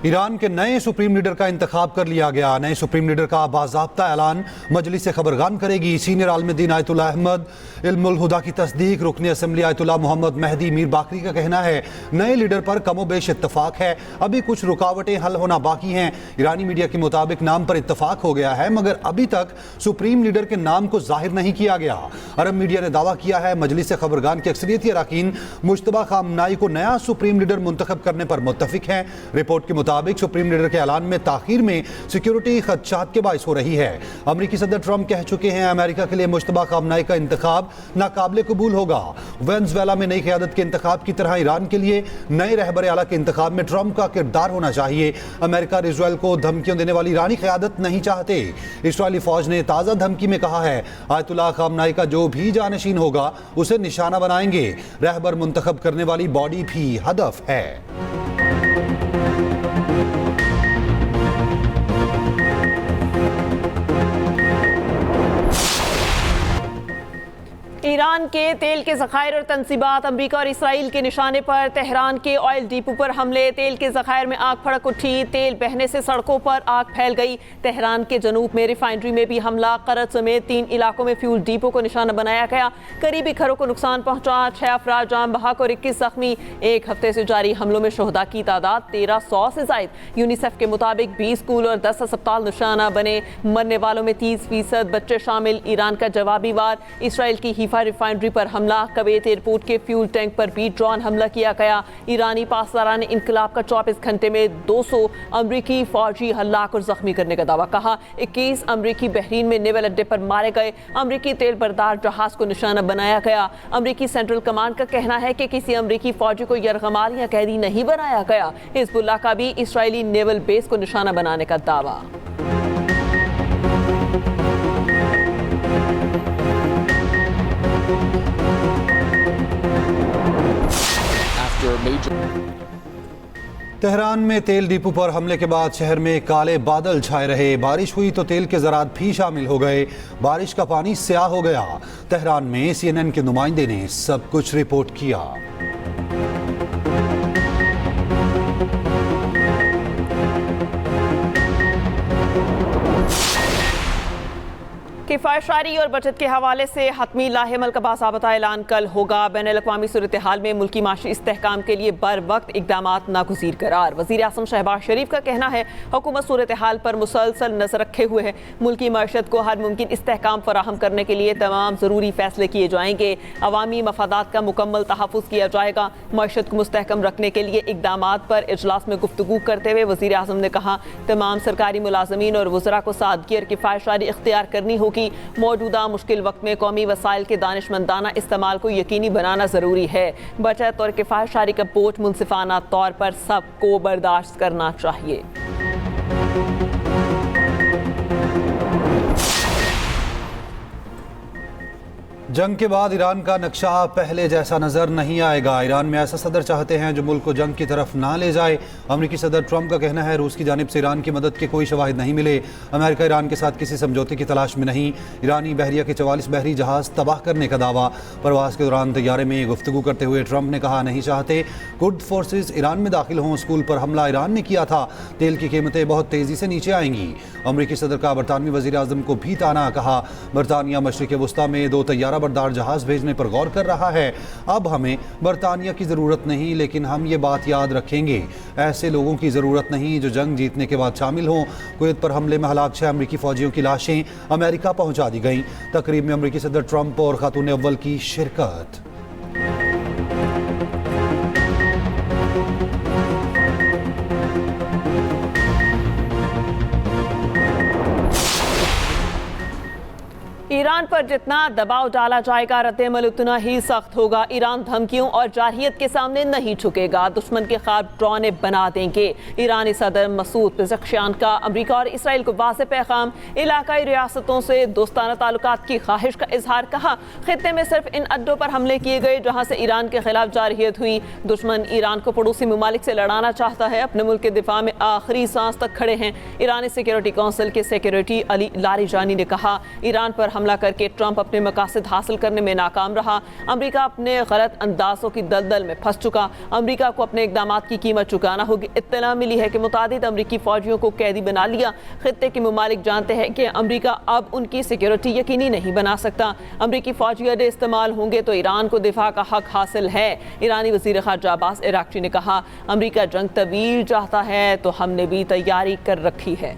Iran के नए supreme leader का इंतखाब कर लिया गया। नए सुप्रीम लीडर का बाज़ाब्ता ऐलान मजलिस खबरगान करेगी। सीनियर आलिम-ए-दीन आयतुल्लाह अहमद इल्मुल हुदा की तस्दीक। रुकन असम्बली आयतुल्लाह मोहम्मद मेहदी मीर बाकरी का कहना है नए लीडर पर कमोबेश इत्तफाक है, अभी कुछ रुकावटें हल होना बाकी हैं। ईरानी मीडिया के मुताबिक नाम पर इत्तफाक हो गया है, मगर अभी तक सुप्रीम लीडर के नाम को जाहिर नहीं किया गया। अरब मीडिया ने दावा किया है मजलिस खबरगान के अक्सरियती अरकान मुश्तबा खामनाई को नया सुप्रीम लीडर मुंतखब करने पर मुत्तफिक हैं। रिपोर्ट के मुताबिक सुप्रीम लीडर के ऐलान में ताखीर में सिक्योरिटी खदशात के बाइस हो रही है। अमरीकी सदर ट्रंप कह चुके हैं अमेरिका के लिए मुश्तबा खामनाई का इंतखाब नाकाबिले कबूल होगा। वेनेजुएला में नई क़यादत के इंतखाब की तरह ईरान के लिए नए रहबर आला के इंतखाब में ट्रंप का किरदार होना चाहिए। अमेरिका और इजराइल को धमकियां देने वाली ईरानी क़यादत नहीं चाहते। इजरायली फौज ने ताज़ा धमकी में कहा है आयतुल्लाह खामनाई का जो भी जानशीन होगा उसे निशाना बनाएंगे। रहबर मुंतखब करने वाली बॉडी भी हदफ है। ईरान के तेल के ज़खायर और तनसीबात अमरीका और इसराइल के निशाने पर। तेहरान के ऑयल डिपो पर हमले, तेल के ज़खायर में आग भड़क उठी, तेल बहने से सड़कों पर आग फैल गई। तेहरान के जनूब में रिफाइनरी में भी हमला, करत समेत 3 इलाकों में फ्यूल डिपो को निशाना बनाया गया। करीबी घरों को नुकसान पहुंचा, 6 अफराद जान बहक और 21 जख्मी। एक हफ्ते से जारी हमलों में शोहदा की तादाद 1300 से जायद। यूनिसेफ के मुताबिक 20 स्कूल और 10 अस्पताल निशाना बने। मरने वालों में 30% बच्चे शामिल। ईरान का जवाबी वार, इसराइल की हिफा रिफाइनरी पर हमला, कुवैत एयरपोर्ट के फ्यूल टैंक पर भी ड्रोन हमला किया गया। ईरानी पासदारान इनकलाब का 24 घंटे में 200 अमरीकी फौजी हलाक और जख्मी करने का दावा कहा। 21 अमरीकी बहरीन में नेवल अड्डे पर मारे गए। अमरीकी तेल बरदार जहाज को निशाना बनाया गया। अमरीकी सेंट्रल कमांड का कहना है कि किसी अमरीकी फौजी को यरगमाल या कैदी नहीं बनाया गया। हिजबुल्लाह का भी इसराइली नेवल बेस को निशाना बनाने का दावा। तेहरान में तेल डिपो पर हमले के बाद शहर में काले बादल छाए रहे। बारिश हुई तो तेल के ज़रात भी शामिल हो गए। बारिश का पानी स्याह हो गया। तेहरान में CNN के नुमाइंदे ने सब कुछ रिपोर्ट किया। किफ़ायतशारी और बचत के हवाले से हतमी लाहेमल का बाज़ाब्ता ऐलान कल होगा। बैनुल-अक़वामी सूरत हाल में मुल्की माशी इस्तेहकाम के लिए बर वक्त इक़दामात नागुज़ीर करार। वज़ीर आज़म शहबाज शरीफ का कहना है हुकूमत सूरत हाल पर मुसलसल नज़र रखे हुए है। मुल्की मईशत को हर मुमकिन इस्तेहकाम फराहम करने के लिए तमाम ज़रूरी फ़ैसले किए जाएंगे। अवामी मफादात का मुकम्मल तहफ़्फ़ुज़ किया जाएगा। मईशत को मुस्तहकम रखने के लिए इक़दामात पर इजलास में गुफ्तगू करते हुए वज़ीर आज़म ने कहा तमाम सरकारी मुलाज़मीन और वज़रा को सादगी और किफ़ायतशारी इख्तियार करनी होगी। मौजूदा मुश्किल वक्त में कौमी वसाइल के दानिशमंदाना इस्तेमाल को यकीनी बनाना ज़रूरी है। बचत और किफ़ायतशारी का बोझ मुनसिफाना तौर पर सबको बर्दाश्त करना चाहिए। जंग के बाद ईरान का नक्शा पहले जैसा नजर नहीं आएगा। ईरान में ऐसा सदर चाहते हैं जो मुल्क को जंग की तरफ ना ले जाए। अमरीकी सदर ट्रंप का कहना है रूस की जानिब से ईरान की मदद के कोई शवाहिद नहीं मिले। अमेरिका ईरान के साथ किसी समझौते की तलाश में नहीं। ईरानी बहरिया के 44 बहरी जहाज तबाह करने का दावा। परवास के दौरान तैयारे में गुफ्तगू करते हुए ट्रंप ने कहा नहीं चाहते कुर्द फोर्सेज ईरान में दाखिल हों। स्कूल पर हमला ईरान ने किया था। तेल की कीमतें बहुत तेज़ी से नीचे आएंगी। अमरीकी सदर का बरतानवी वज़ीर आज़म को भी ताना। कहा बरतानिया मशरिक़ वस्ता में 2 तैयारा बरदार जहाज भेजने पर गौर कर रहा है। अब हमें बरतानिया की ज़रूरत नहीं, लेकिन हम ये बात याद रखेंगे ऐसे लोगों की ज़रूरत नहीं जो जंग जीतने के बाद शामिल हों। कुवैत पर हमले में हलाक 6 अमरीकी फ़ौजियों की लाशें अमेरिका पहुंचा दी गईं। तकरीब में अमरीकी सदर ट्रंप और खातून अव्वल की शिरकत। ईरान पर जितना दबाव डाला जाएगा रद्द-ए-अमल उतना ही सख्त होगा। ईरान धमकियों और जारहियत के सामने नहीं झुकेगा। दुश्मन के ख्वाब ड्रोने बना देंगे। ईरानी सदर मसूद पेज़ेश्कियान का अमरीका और इसराइल को वाज़ेह पैगाम। इलाकाई रियासतों से दोस्ताना ताल्लुकात की ख्वाहिश का इजहार। कहा खित्ते में सिर्फ इन अड्डों पर हमले किए गए जहाँ से ईरान के खिलाफ जारहियत हुई। दुश्मन ईरान को पड़ोसी ममालिक से लड़ाना चाहता है। अपने मुल्क के दिफा में आखिरी सांस तक खड़े हैं। ईरानी सिक्योरिटी काउंसिल के सेक्रेटरी अली लारिजानी ने कहा ईरान पर हमला करके ट्रंप अपने मकासद हासिल करने में नाकाम रहा। अमरीका अपने गलत अंदाजों की दलदल में फंस चुका। अमरीका को अपने इकदाम की कीमत चुकाना होगी। इत्तला मिली है कि मुतादिद अमरीकी फौजियों को कैदी बना लिया। खित्ते के ममालिक जानते हैं कि अमरीका अब उनकी सिक्योरिटी यकीनी नहीं बना सकता। अमरीकी फौजी अड्डे इस्तेमाल होंगे तो ईरान को दिफा का हक हासिल है। ईरानी वज़ीर ख़ारजा अब्बास इराक़ची ने कहा, अमरीका जंग तवील चाहता है तो हमने भी तैयारी कर रखी है।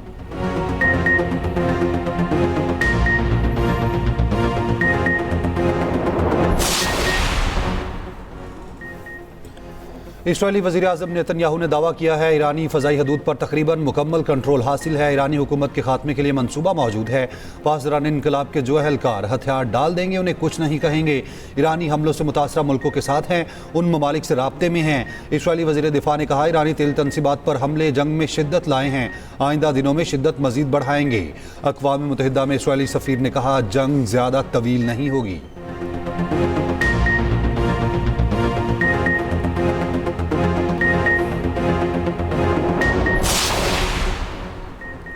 इस्राएली वज़ीर आज़म नेतन्याहू ने दावा किया है ईरानी फ़ज़ाई हदूद पर तकरीबन मुकम्मल कंट्रोल हासिल है। ईरानी हुकूमत के खात्मे के लिए मंसूबा मौजूद है। पासदारान इनकलाब के जो अहलकार हथियार डाल देंगे उन्हें कुछ नहीं कहेंगे। ईरानी हमलों से मुतासरा मुल्कों के साथ हैं, उन ममालिक से राब्ते में हैं। इस्राएली वज़ीर दिफा ने कहा, ईरानी तेल तनसीबात पर हमले जंग में शिद्दत लाए हैं, आइंदा दिनों में शिद्दत मज़ीद बढ़ाएंगे। अक़वाम मुत्तहिदा में इस्राएली सफ़ीर ने कहा, जंग ज़्यादा तवील नहीं होगी।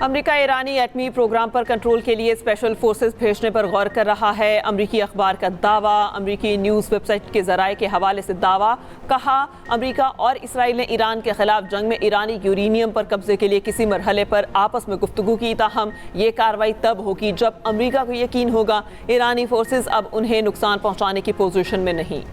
अमरीका ईरानी एटमी प्रोग्राम पर कंट्रोल के लिए स्पेशल फोर्सेस भेजने पर गौर कर रहा है। अमरीकी अखबार का दावा, अमरीकी न्यूज़ वेबसाइट के ज़राए के हवाले से दावा। कहा, अमरीका और इसराइल ने ईरान के खिलाफ जंग में ईरानी यूरेनियम पर कब्जे के लिए किसी मरहले पर आपस में गुफ्तगू की। ताहम ये कार्रवाई तब होगी जब अमरीका को यकीन होगा ईरानी फोर्सेस अब उन्हें नुकसान पहुँचाने की पोजीशन में नहीं।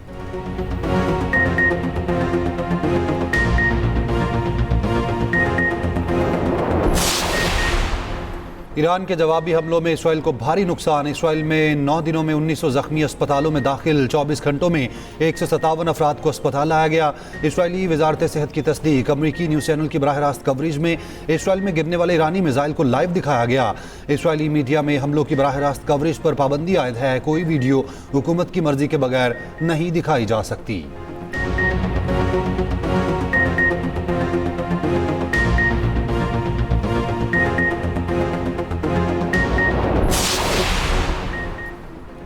ईरान के जवाबी हमलों में इसराइल को भारी नुकसान। इसराइल में 9 दिनों में 1900 जख्मी, अस्पतालों में दाखिल। 24 घंटों में 157 अफराद को अस्पताल लाया गया। इसराइली वजारत सेहत की तस्दीक। अमरीकी न्यूज़ चैनल की बराह रास्त कवरेज में इसराइल में गिरने वाले ईरानी मिसाइल को लाइव दिखाया गया। इसराइली मीडिया में हमलों की बराह रास्त कवरेज पर पाबंदी आयद है। कोई वीडियो हुकूमत की मर्जी के बगैर नहीं दिखाई जा सकती।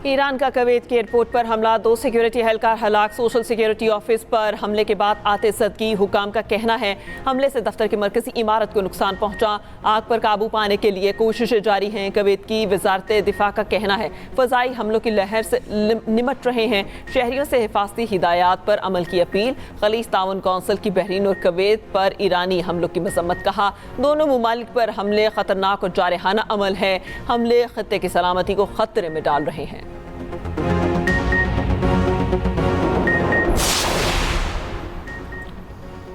ईरान का कुवैत के एयरपोर्ट पर हमला, 2 सिक्योरिटी एहलकार हलाक। सोशल सिक्योरिटी ऑफिस पर हमले के बाद आते सदकी। हुकाम का कहना है हमले से दफ्तर की मरकजी इमारत को नुकसान पहुंचा। आग पर काबू पाने के लिए कोशिशें जारी हैं। कुवैत की वजारत दिफा का कहना है फ़ज़ाई हमलों की लहर से निमट रहे हैं। शहरियों से हिफाजती हिदायत पर अमल की अपील। खलीज ताउन कौंसिल की बहरीन और कुवैत पर ईरानी हमलों की मजम्मत। कहा, दोनों ममालिक पर हमले खतरनाक और जारहाना अमल है। हमले खत्ते की सलामती को खतरे में डाल रहे हैं।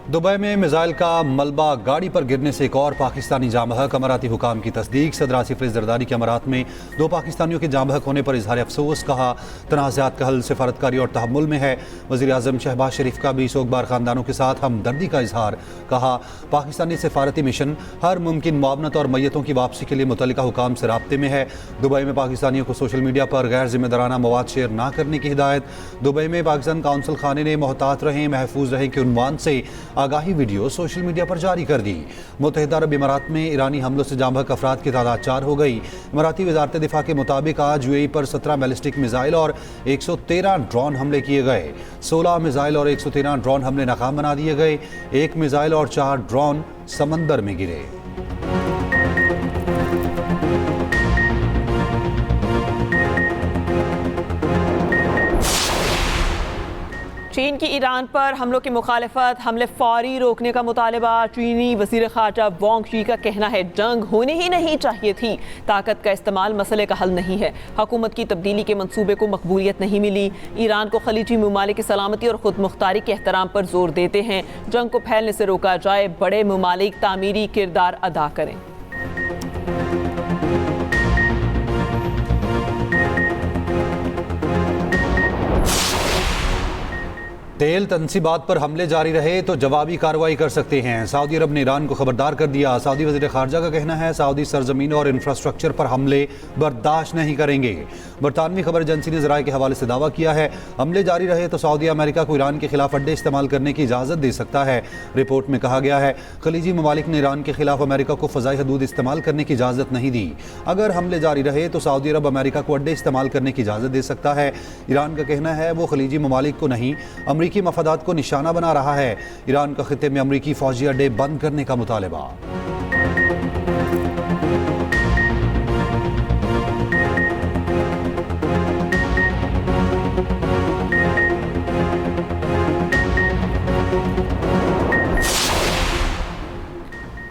दुबई में मिसाइल का मलबा गाड़ी पर गिरने से एक और पाकिस्तानी जाम बहक। अमाराती हुकाम की तस्दीक। सदर आसिफ रिज़ ज़रदारी के अमारात में 2 पाकिस्तानियों के जाम बहक होने पर इजहार अफसोस। कहा, तनाज़ात का हल सिफारतकारी और तहम्मुल में है। वज़ीर आज़म शहबाज शरीफ का भी सोगबार ख़ानदानों के साथ हमदर्दी का इजहार। कहा, पाकिस्तानी सिफारती मिशन हर मुमकिन मुआवनत और मैयतों की वापसी के लिए मुतल्लिका हुकाम से राब्ते में है। दुबई में पाकिस्तानियों को सोशल मीडिया पर गैर जिम्मेदाराना मवाद शेयर न करने की हिदायत। दुबई में पाकिस्तान काउंसिल खाने ने मोहतात रहें महफूज रहें के उन्वान से आगाही वीडियो सोशल मीडिया पर जारी कर दी। मुत्तहिदा अरब इमारात में ईरानी हमलों से जाम बहक अफराद की तादाद 4 हो गई। इमाराती वजारत दिफा के मुताबिक आज यूएई पर 17 बैलिस्टिक मिसाइल और 113 ड्रोन हमले किए गए। 16 मिसाइल और 113 ड्रोन हमले नाकाम बना दिए गए। 1 मिसाइल और 4 ड्रोन समंदर में गिरे। चीन की ईरान पर हमलों की मुखालफत, हमले फौरी रोकने का मुतालबा। चीनी वज़ीर ख़ारजा वांग शी का कहना है जंग होनी ही नहीं चाहिए थी। ताकत का इस्तेमाल मसले का हल नहीं है। हुकूमत की तब्दीली के मंसूबे को मकबूलियत नहीं मिली। ईरान को खलीजी ममालिक की सलामती और खुद मुख्तारी के एहतराम पर जोर देते हैं। जंग को फैलने से रोका जाए, बड़े ममालिक तामीरी किरदार अदा करें। तेल तनसीबात पर हमले जारी रहे तो जवाबी कार्रवाई कर सकते हैं। सऊदी अरब ने ईरान को खबरदार कर दिया। सऊदी वज़ीर ख़ारजा का कहना है सऊदी सरजमीन और इंफ्रास्ट्रक्चर पर हमले बर्दाश्त नहीं करेंगे। बरतानवी खबर एजेंसी ने ज़राए के हवाले से दावा किया है हमले जारी रहे तो सऊदी अमेरिका को ईरान के खिलाफ अड्डे इस्तेमाल करने की इजाज़त दे सकता है। रिपोर्ट में कहा गया है खलीजी ममालिक ने ईरान के खिलाफ अमेरिका को फ़ज़ाई हदूद इस्तेमाल करने की इजाज़त नहीं दी। अगर हमले जारी रहे तो सऊदी अरब अमेरिका को अड्डे इस्तेमाल करने की इजाज़त दे सकता है। ईरान का कहना है वो खलीजी ममालिक को नहीं अमरीकी मफादात को निशाना बना रहा है। ईरान का खित्ते में अमरीकी फौजी अड्डे बंद करने का मुतालबा।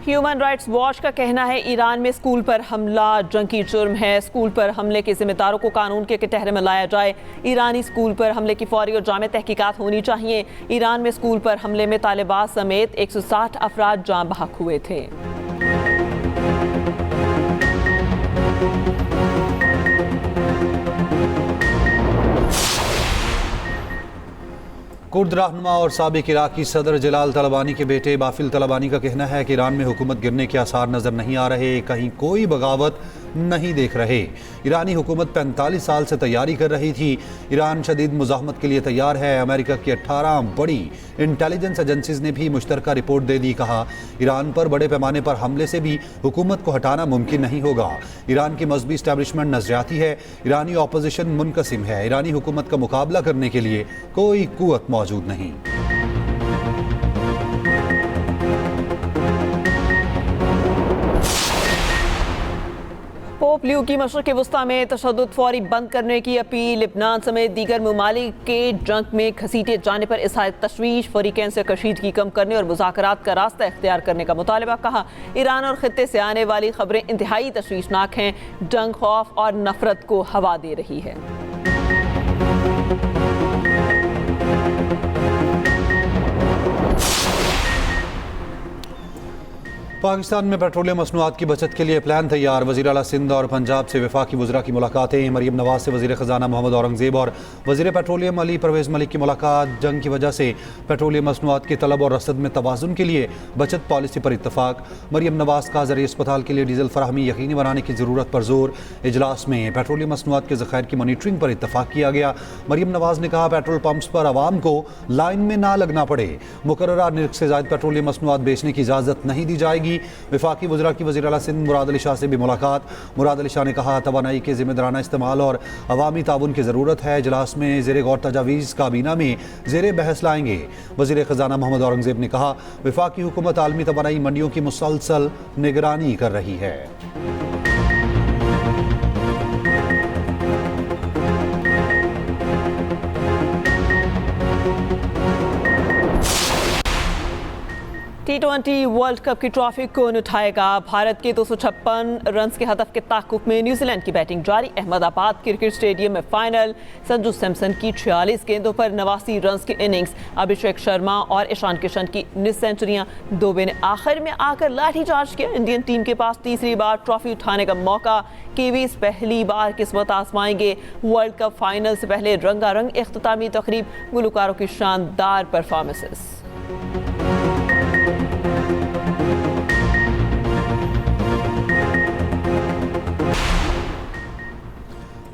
ह्यूमन राइट्स वॉच का कहना है ईरान में स्कूल पर हमला जंगी जुर्म है। स्कूल पर हमले के जिम्मेदारों को कानून के कटहरे में लाया जाए। ईरानी स्कूल पर हमले की फौरी और जामे तहकीकात होनी चाहिए। ईरान में स्कूल पर हमले में तालिबान समेत 160 अफराद जान बहक हुए थे। कुर्द रहनुमा और साबिक इराकी सदर जलाल तलबानी के बेटे बाफिल तलबानी का कहना है कि ईरान में हुकूमत गिरने के आसार नजर नहीं आ रहे, कहीं कोई बगावत नहीं देख रहे। ईरानी हुकूमत 45 साल से तैयारी कर रही थी। ईरान शदीद मुज़ाहमत के लिए तैयार है। अमेरिका की 18 बड़ी इंटेलिजेंस एजेंसीज ने भी मुश्तरका रिपोर्ट दे दी। कहा, ईरान पर बड़े पैमाने पर हमले से भी हुकूमत को हटाना मुमकिन नहीं होगा। ईरान की मजहबी इस्टेब्लिशमेंट नजरियाती है। ईरानी ऑपोजिशन मुनकसिम है। ईरानी हुकूमत का मुकाबला करने के लिए कोई कुव्वत मौजूद नहीं। पोप लियो की मशरिक़ वस्ता में तशद्दुद फौरी बंद करने की अपील। लिबनान समेत दीगर ममालिक के जंग में घसीटे जाने पर इज़हार तशवीश। फरीकैन से कशीदगी कम करने और मुज़ाकरात का रास्ता इख्तियार करने का मुतालबा। कहा, ईरान और खित्ते से आने वाली खबरें इंतहाई तशवीशनाक हैं। जंग खौफ और नफरत को हवा दे रही है। पाकिस्तान में पेट्रोलियम मसनूआत की बचत के लिए प्लान तैयार। वज़ीर आला सिंध और पंजाब से वफाकी वज़रा की मुलाकातें। मरीम नवाज से वज़ीर ख़जाना मोहम्मद औरंगज़ेब और वज़ीर पेट्रोलियम अली परवेज़ मलिक की मुलाकात। जंग की वजह से पेट्रोलियम मसनूआत की तलब और रसद में तवाज़ुन के लिए बचत पॉलिसी पर इत्तफाक। मरीम नवाज का ज़रिए अस्पताल के लिए डीजल फराहमी यकीनी बनाने की ज़रूरत पर जोर। इजलास में पेट्रोलियम मसनूआत के ज़खायर की मॉनिटरिंग पर इत्तफाक किया गया। मरीम नवाज ने कहा, पेट्रोल पंप्स पर आवाम को लाइन में ना लगना पड़े। मुकर्ररा निर्ख से ज़ायद पेट्रोलियम मसनूआत बेचने की इजाज़त नहीं दी जाएगी। वफाकी वज़रा की वज़ीर आला सिंध मुराद अली शाह से भी मुलाकात। मुराद अली शाह ने कहा, तवानाई के ज़िम्मेदाराना इस्तेमाल और अवामी ताउन की ज़रूरत है। इजलास में ज़ेरे गौर तजावीज़ काबीना में ज़ेरे बहस लाएंगे। वज़ीर ख़जाना मोहम्मद औरंगज़ेब ने कहा, वफाकी हुकूमत आलमी तवानाई मंडियों की मुसलसल निगरानी कर रही है। T20 वर्ल्ड कप की ट्रॉफी कौन उठाएगा? भारत के 256 रन के हदफ के ताक़ुब में न्यूजीलैंड की बैटिंग जारी। अहमदाबाद क्रिकेट स्टेडियम में फाइनल। संजू सैमसन की 46 गेंदों पर 89 रन की इनिंग्स। अभिषेक शर्मा और ईशान किशन की 19 सेंचुरियां। दुबे ने आखिर में आकर लाठीचार्ज किया। इंडियन टीम के पास तीसरी बार ट्रॉफी उठाने का मौका। कीवीज पहली बार किस्मत आजमाएंगे। वर्ल्ड कप फाइनल से पहले रंगारंग इख्तितामी तकरीब। गुलकारों की शानदार परफॉर्मेंसेस।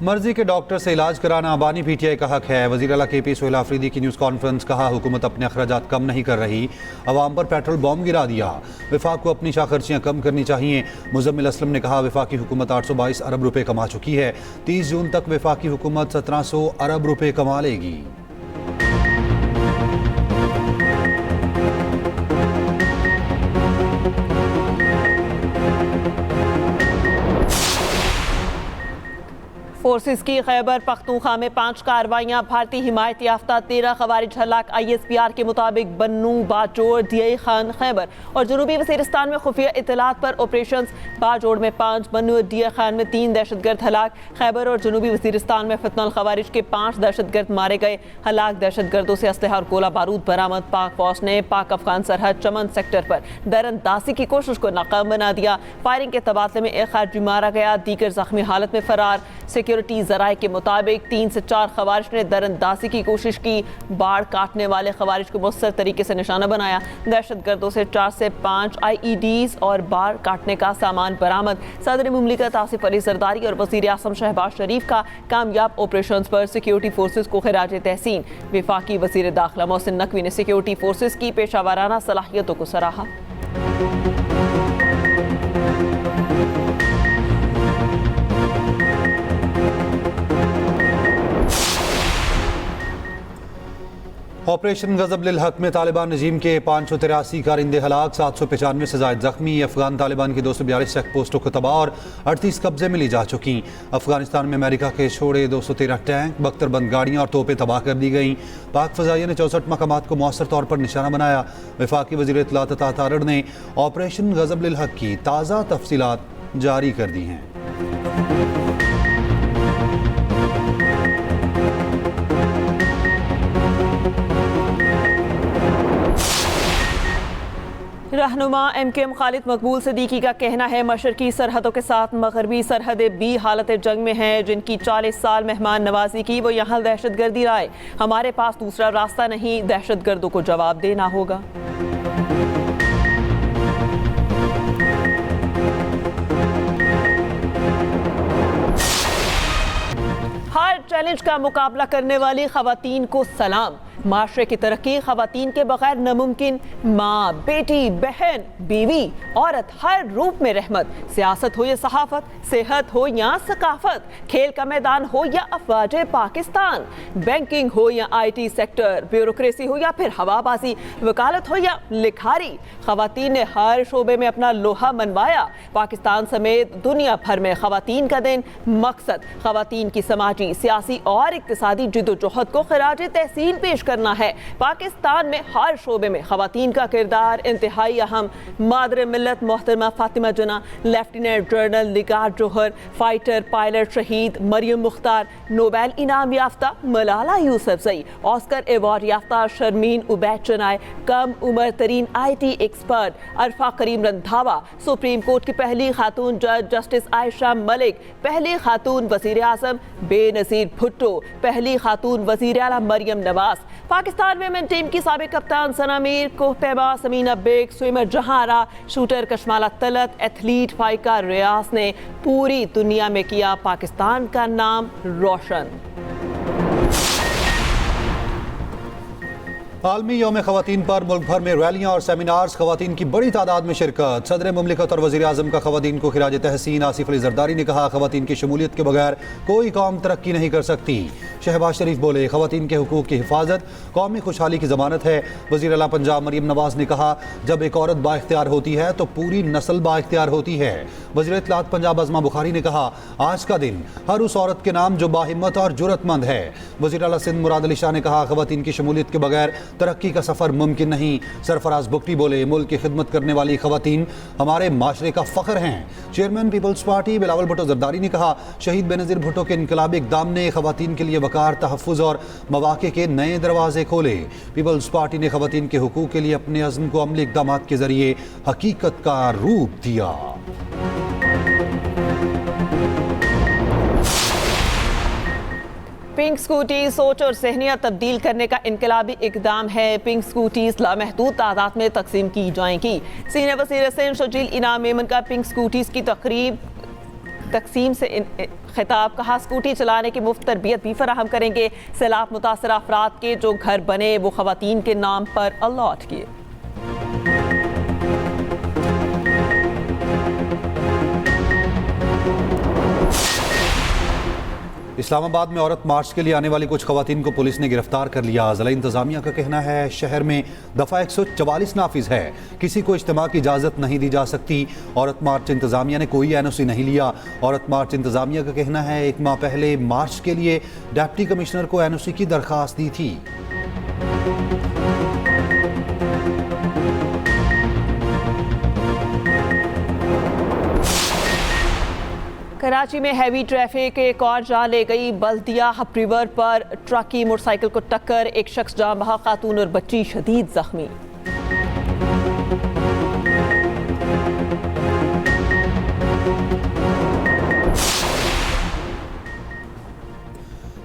मर्जी के डॉक्टर से इलाज कराना अबानी पीटीआई का हक है। वज़ीर आला KP सोहेल आफरीदी की न्यूज़ कॉन्फ्रेंस। कहा, हुकूमत अपने अखराजात कम नहीं कर रही, अवाम पर पेट्रोल बॉम्ब गिरा दिया। वफाक को अपनी शाखर्चियाँ कम करनी चाहिए। मुज़म्मिल असलम ने कहा, वफाकी हुकूमत 822 अरब रुपये कमा चुकी है। 30 जून तक वफाकी हुकूमत 1700 अरब रुपये कमा लेगी। फोर्सेस की खैबर पख्तूनख्वा में 5 कार्रवाइयाँ। भारतीय हिमायत याफ्ता 13 खवारिज हलाक। ISPR के मुताबिक बन्नू, बाजोड़, दियाई खान, खैबर और जनूबी वज़ीरिस्तान में खुफिया इतलात पर ऑपरेशन। बाजोड़ में 5, बन्नू और दियाई खान में 3 दहशतगर्द हलाक। खैबर और जनूबी वज़ीरिस्तान में फितनल खवारिज के 5 दहशतगर्द मारे गए। हलाक दहशतगर्दों से असलहा और गोला बारूद बरामद। पाक फौज ने पाक अफगान सरहद चमन सेक्टर पर दरअंदाजी की कोशिश को नाकाम बना दिया। फायरिंग के तबादले में एक खारजी मारा गया, दीगर जख्मी हालत में फरार। सिक्योरिटी ज़राए के मुताबिक 3 से 4 खवारिज ने दरअंदाजी की कोशिश की। बाढ़ काटने वाले खवारिज को मुस्तर तरीके से निशाना बनाया। दहशतगर्दों से 4 से 5 IEDs और बाढ़ काटने का सामान बरामद। सदर मुमलिकत आसिफ अली जरदारी और वज़ीर आज़म शहबाज शरीफ का कामयाब ऑपरेशन पर सिक्योरिटी फोर्सेज को खिराज तहसीन। वफाकी वज़ीर दाखिला मोहसिन नकवी ने सिक्योरिटी फोर्सेज की पेशावराना सलाहियतों को सराहा। ऑपरेशन गजब लिल हक में तालिबान रजीम के 583 कारिंदे हलाक, 795 से जायद जख्मी। अफगान तालिबान की 242 चेक पोस्टों को तबाह और 38 कब्जे में ली जा चुकी। अफगानिस्तान में अमेरिका के छोड़े 213 टैंक, बख्तरबंद गाड़ियाँ और तोपें तबाह कर दी गई। पाक फजाइया ने 64 मकामात को मौसर तौर पर निशाना बनाया। वफाकी वज़ीर इत्तलात अता तारड़ ने ऑपरेशन गजब लिल हक की ताज़ा तफसीलात जारी कर दी हैं। रहनुमा MKM खालिद मकबूल सिद्दीकी का कहना है, मशरकी सरहदों के साथ मगरबी सरहदें भी हालत जंग में हैं। जिनकी 40 साल मेहमान नवाजी की, वो यहाँ दहशत गर्दी लाए। हमारे पास दूसरा रास्ता नहीं, दहशत गर्दों को जवाब देना होगा। हर चैलेंज का मुकाबला करने वाली खवातीन को सलाम। माशरे की तरक्की खवातीन के बगैर नामुमकिन। माँ, बेटी, बहन, बीवी, औरत, हर रूप में रहमत। सियासत हो या सहाफत, सेहत हो या सकाफत, खेल का मैदान हो या अफवाज पाकिस्तान, बैंकिंग हो या IT सेक्टर, ब्यूरोक्रेसी हो या फिर हवाबाजी, वकालत हो या लिखारी, खवातीन ने हर शोबे में अपना लोहा मनवाया। पाकिस्तान समेत दुनिया भर में खवातीन का दिन मकसद खवातीन की समाजी, सियासी और इक्तिसादी जिद्दोजहद को खिराज तहसीन पेश करना है। पाकिस्तान में हर शोबे में खवातीन का किरदार इंतहाई अहम। मादर मिल्लत मोहतरमा फातिमा जना, लेफ्टिनेंट जनरल निगार जोहर, फाइटर पायलट शहीद मरियम मुख्तार, नोबेल इनाम याफ्ता मलाला यूसुफजई, ऑस्कर अवार्ड याफ्ता शर्मीन उबैद चनाए, कम उम्र तरीन IT expert Arfa Karim Randhawa, supreme court की पहली खातून जज जस्टिस आयशा मलिक, पहली खातून वजीर आजम बेनजीर भुट्टो, पहली खातून वजीर आला मरियम नवाज, पाकिस्तान विमेन टीम की साबिक कप्तान सना Mir, कोहपैमा Samina bag, swimmer जहारा, shooter Kashmala Talat, athlete फाइका रियास ने पूरी दुनिया में किया पाकिस्तान का नाम रोशन। आलमी यौम ख़वातीन पर मुल्क भर में रैलियाँ और सेमिनार्स, ख़वातीन की बड़ी तादाद में शिरकत। सदर मुमलिकत और वज़ीर आज़म का ख़वातीन को खिराज तहसीन। आसिफ अली ज़रदारी ने कहा, ख़वातीन की शमूलियत के बगैर कोई कौम तरक्की नहीं कर सकती। शहबाज शरीफ बोले, ख़वातीन के हुकूक़ की हिफाजत कौमी खुशहाली की ज़मानत है। वज़ीर आला पंजाब मरियम नवाज़ ने कहा, जब एक औरत बाइख्तियार होती है तो पूरी नस्ल बाइख्तियार होती है। वज़ीर इत्तलात पंजाब अज़मा बुखारी ने कहा, आज का दिन हर उस औरत के नाम जो बाहिम्मत और जुर्रतमंद है। वज़ीर आला सिंध मुराद अली शाह ने कहा, ख़वातीन की शमूलियत के बगैर तरक्की का सफ़र मुमकिन नहीं। सरफराज बुगटी बोले, मुल्क की खिदमत करने वाली ख़वातीन हमारे माशरे का फ़ख्र हैं। चेयरमैन पीपल्स पार्टी बिलावल भुट्टो ज़रदारी ने कहा, शहीद बेनज़ीर भुट्टो के इनकलाबी इक़दाम ने ख़वातीन के लिए वक़ार, तहफ़्फ़ुज़ और मवाक़े के नए दरवाजे खोले। पीपल्स पार्टी ने ख़वातीन के हुकूक़ के लिए अपने अज़्म को अमली इक़दामात के ज़रिए हकीकत का रूप दिया। पिंक स्कूटी सोच और सहनियत तब्दील करने का इनकलाबी इकदाम है। पिंक स्कूटीज लामहदूद तादाद में तकसीम की जाएंगी। सीनियर वज़ीर सिंध शजील इनाम मेमन का पिंक स्कूटीज की तकसीम से खिताब। कहा, स्कूटी चलाने की मुफ्त तरबियत भी फराहम करेंगे। सैलाब मुतासर अफराद के जो घर बने वो ख़वातीन के नाम पर अलॉट किए। इस्लामाबाद में औरत मार्च के लिए आने वाली कुछ ख़वातीन को पुलिस ने गिरफ्तार कर लिया। ज़िला इंतज़ामिया का कहना है, शहर में दफ़ा 144 नाफिज है, किसी को इज्तिमा की इजाज़त नहीं दी जा सकती। औरत मार्च इंतज़ामिया ने कोई NOC नहीं लिया। औरत मार्च इंतज़ामिया का कहना है, 1 माह पहले मार्च के लिए डिप्टी कमिश्नर को NOC की दरख्वास्त दी थी। कराची में हैवी ट्रैफिक एक और जान ले गई। बल्दिया हप रिवर पर ट्रक की मोटरसाइकिल को टक्कर, एक शख्स जान बहा, खातून और बच्ची शदीद जख्मी।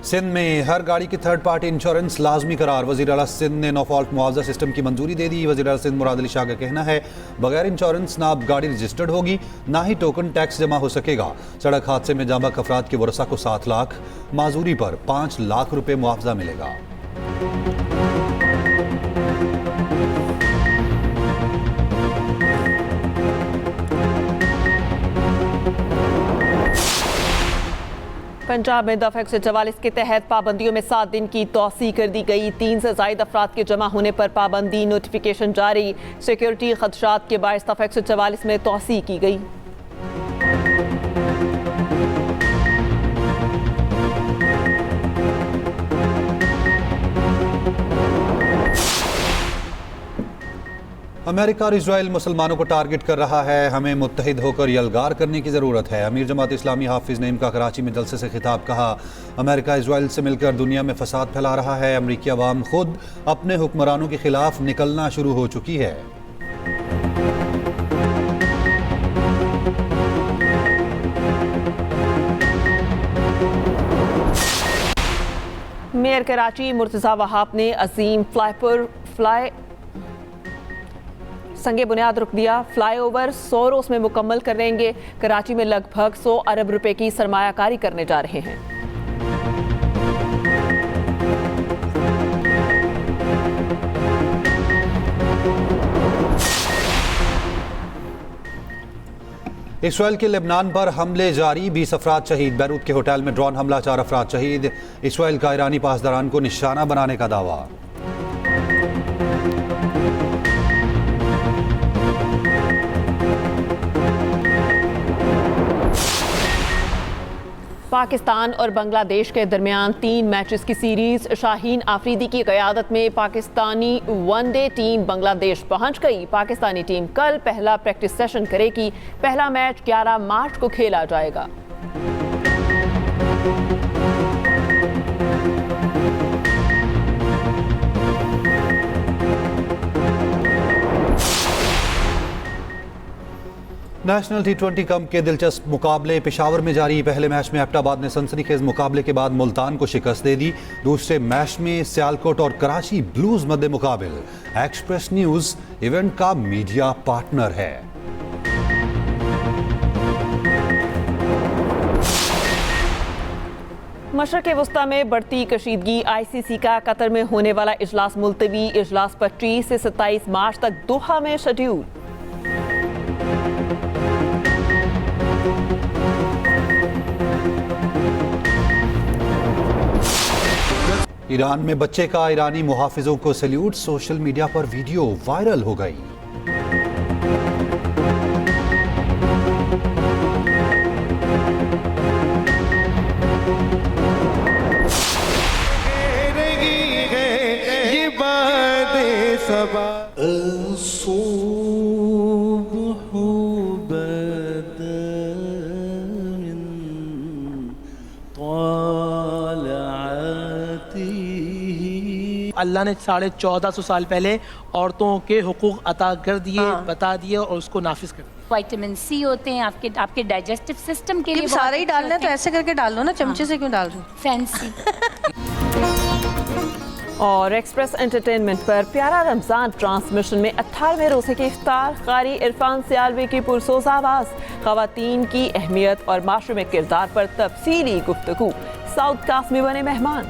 सिंध में हर गाड़ी की थर्ड पार्टी इंश्योरेंस लाजमी करार। वज़ीर आला सिंध ने नो फॉल्ट मुआवजा सिस्टम की मंजूरी दे दी। वज़ीर आला सिंध मुराद अली शाह का कहना है, बगैर इंश्योरेंस ना अब गाड़ी रजिस्टर्ड होगी, ना ही टोकन टैक्स जमा हो सकेगा। सड़क हादसे में जाँ बहक अफराद के वरसा को 7 लाख, माजूरी पर 5 लाख रुपए मुआवजा मिलेगा। पंजाब में दफ़ा 144 के तहत पाबंदियों में 7 दिन की तौसी कर दी गई। 3 से ज़ायद अफराद के जमा होने पर पाबंदी, नोटिफिकेशन जारी। सिक्योरिटी खदशात के बायस दफ़ा 144 में तौसी की गई। अमेरिका और इजराइल मुसलमानों को टारगेट कर रहा है, हमें मुत्तहिद होकर यलगार करने की ज़रूरत है। अमीर जमात इस्लामी हाफिज़ नईम का कराची में जलसे से खिताब। कहा, अमेरिका इजराइल से मिलकर दुनिया में फसाद फैला रहा है। अमरीकी अवाम खुद अपने हुक्मरानों के खिलाफ निकलना शुरू हो चुकी है। मेयर कराची मुर्तज़ा वहाब ने अजीम फ्लाई संगे बुनियाद रुक दिया। फ्लाईओवर 100 रोज में मुकम्मल करेंगे। कराची में लगभग 100 अरब रुपए की सरमायाकारी करने जा रहे हैं। इसराइल के लेबनान पर हमले जारी, 20 अफराद शहीद। बैरूत के होटल में ड्रोन हमला, 4 अफराद शहीद। इसराइल का ईरानी पासदारान को निशाना बनाने का दावा। पाकिस्तान और बांग्लादेश के दरमियान 3 मैचेस की सीरीज। शाहीन आफरीदी की क़यादत में पाकिस्तानी वनडे टीम बांग्लादेश पहुंच गई। पाकिस्तानी टीम कल पहला प्रैक्टिस सेशन करेगी। पहला मैच 11 मार्च को खेला जाएगा। नेशनल T20 कप के दिलचस्प मुकाबले पेशावर में जारी। पहले मैच में एबटाबाद ने सनसनीखेज मुकाबले के बाद मुल्तान को शिकस्त दे दी। दूसरे मैच में सियालकोट और कराची ब्लूज मध्य मुकाबिल। एक्सप्रेस न्यूज इवेंट का मीडिया पार्टनर है। मशरक़ वस्ता में बढ़ती कशीदगी। ICC का कतर में होने वाला इजलास मुलतवी। इजलास 25 से 27 मार्च तक दोहा में शेड्यूल। ईरान में बच्चे का ईरानी मुहाफिजों को सैल्यूट। सोशल मीडिया पर वीडियो वायरल हो गई। अल्लाह ने 1450 साल पहले औरतों के हुकूक अता कर दिए, बता दिए और उसको नाफिज कर दिया। विटामिन सी होते हैं आपके डाइजेस्टिव सिस्टम के लिए। सारे ही डालना है तो ऐसे करके डाल लो ना, चमचे से क्यों डाल रहे हो? फैंसी। और एक्सप्रेस एंटरटेनमेंट पर प्यारा रमजान ट्रांसमिशन में 18वें रोजे के इफ्तार। कारी इरफान सियालवी की पुरसोज आवाज़। ख़वातीन की अहमियत और माशरे में किरदार पर तफसीली गुफ्तगू। साउथ कास्ट में बने मेहमान।